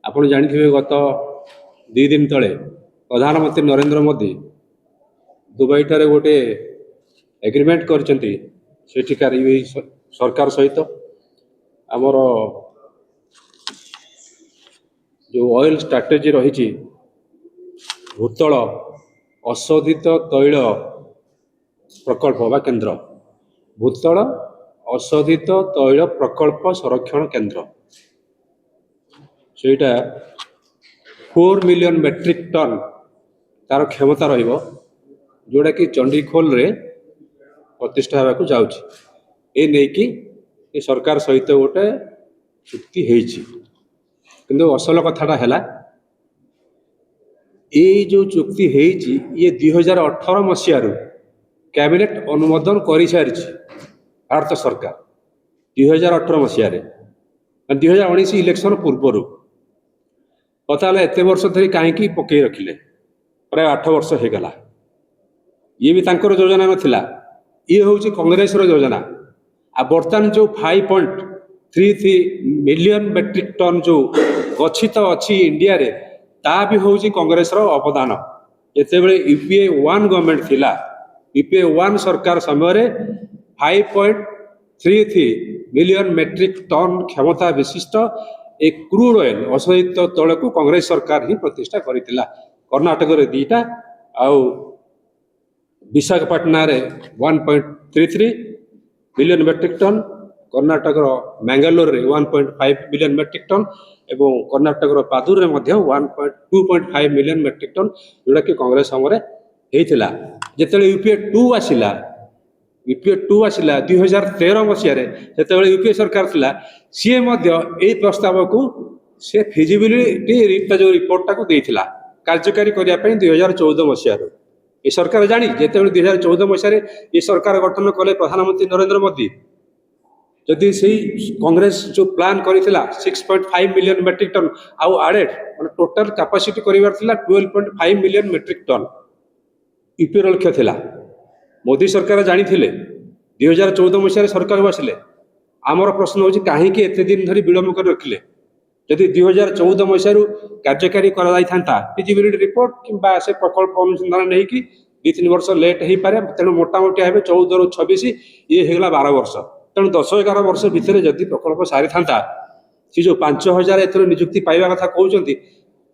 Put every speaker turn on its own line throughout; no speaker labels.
ଆପଣ ଜାଣିଥିବେ ଗତ 2 ଦିନ ତଳେ ପ୍ରଧାନମନ୍ତ୍ରୀ ନରେନ୍ଦ୍ର ମୋଦି ଦୁବାଇଠାରେ ଗୋटे ଏଗ୍ରିମେଣ୍ଟ କରିଛନ୍ତି ସେଠିକାର ସରକାର ସହିତ। ଆମର जो ऑयल स्ट्राटेजी रही भूतल अशोधित तैल प्रकल्प बा केंद्र भूतल अशोधित तैल प्रकल्प संरक्षण केंद्र सेटा 4 मिलियन मेट्रिक टन तार क्षमता रहिबो जोड़ा कि चंडीखोल रे प्रतिष्ठा होगा जाऊँच ए नहीं कि सरकार सहित गोटे चुक्ति होती किंतु असल कथाटा है ये जो चुक्ति होती ये 2018 मसीह कैबिनेट अनुमोदन कर सारी भारत सरकार 2018 मसीह 2019 इलेक्शन पूर्वर पता एत वर्ष धरी कहीं पकई रखिले प्राय 8 वर्ष हो गला। ये भी तांकर योजना नाला ये हूँ कांग्रेस योजना आ बर्तमान जो 5.33 मिलियन मेट्रिक टन जो गच्छित अच्छी इंडिया रे ता भी हूँ कांग्रेस अवदान। जितेबाला यूपीए 1 गवर्नमेंट थिला यूपीए 1 सरकार समय 5.33 मिलियन मेट्रिक टन क्षमता विशिष्ट एक क्रूड ऑयल अशोधित तैल को कांग्रेस सरकार ही प्रतिष्ठा करथिला। कर्नाटक रे 2टा आउ विशाखापट्टना रे 1.33 मिलियन मेट्रिक टन कर्नाटक मैंगालोर रे 1.5 मिलियन मेट्रिक टन एवं कर्नाटक पादुर रे मध्य 2.5 मिलियन मेट्रिक टन जोड़ा कि कांग्रेस समय होता। जिते यूपीए 2 आसला 2013 मसीह जो यूपीए सरकार थिला सी प्रस्ताव को सी फिजिबिलिटी जो रिपोर्टा को देता कार्यकारी करने 2014 मसीह ये सरकार जानी जिते 2014 मसीह ये सरकार गठन कले प्रधानमंत्री नरेंद्र मोदी जदि से कांग्रेस जो प्लान करथिला 6.5 मिलियन मेट्रिक टन आउ आडेड माने टोटल कैपेसिटी करिवार थिला 12.5 मिलियन मेट्रिक टन यूपीए लक्ष्य थिला। मोदी सरकार जानी थिले 2014 मसीह सरकार बसिले आमर प्रश्न होची काहे कि एते दिन धरी विलंब कर रखिले जदि 2014 मसीह कार्यकारी करा जाई थांता फिजिबिलिटी रिपोर्ट किंबा से प्रकल्प अनुसंधान नहीं कि 2-3 वर्ष लेट हो पारे तेणु मोटामोटी भाव 14 ରୁ 26 ये होगा 12 वर्ष तेणु 10-11 वर्ष भितर जदि प्रकल्प सारी था सी जो 5000 एथर निजुक्ति पाइबा कथा कहते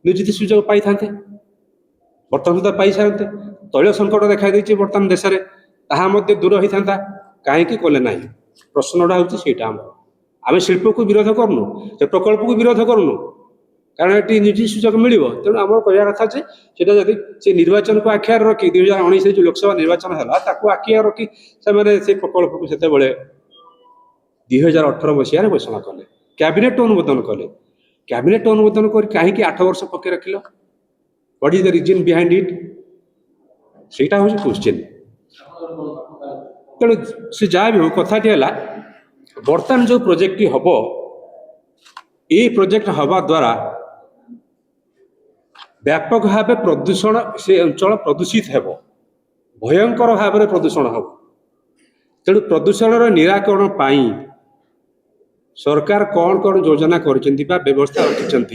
निजुक्ति सुजोग पाई था बर्तमान सुधा पाई सारते तैल संकट देखा देती बर्तमान देश में ताहा दूर होता था कहीं कले ना प्रश्नटा हूँ आम शिल्प को विरोध करनु से प्रकल्प को विरोध करनु कारण ये निजी सुजोग मिल तेणु आम कह कथा जदि से निर्वाचन को आखियार रखी 2019 जो लोकसभा निर्वाचन है आखियार रखी से प्रकल्प को से 2018 मसीह घोषणा कले कैबिनेट अनुमोदन कले कैबिनेट अनुमोदन कर कहीं 8 वर्ष पके रखिल what is the reason behind it सेटा हूँ क्वेश्चन। तेणु से जहाँ भी हो कथाटी है बर्तमान जो प्रोजेक्ट हम ये प्रोजेक्ट हवा द्वारा व्यापक भाव प्रदूषण से अंचल प्रदूषित हो भयंकर भाव में प्रदूषण हम तेणु प्रदूषण निराकरण पाई सरकार कौन कौन योजना कर व्यवस्था रखिंट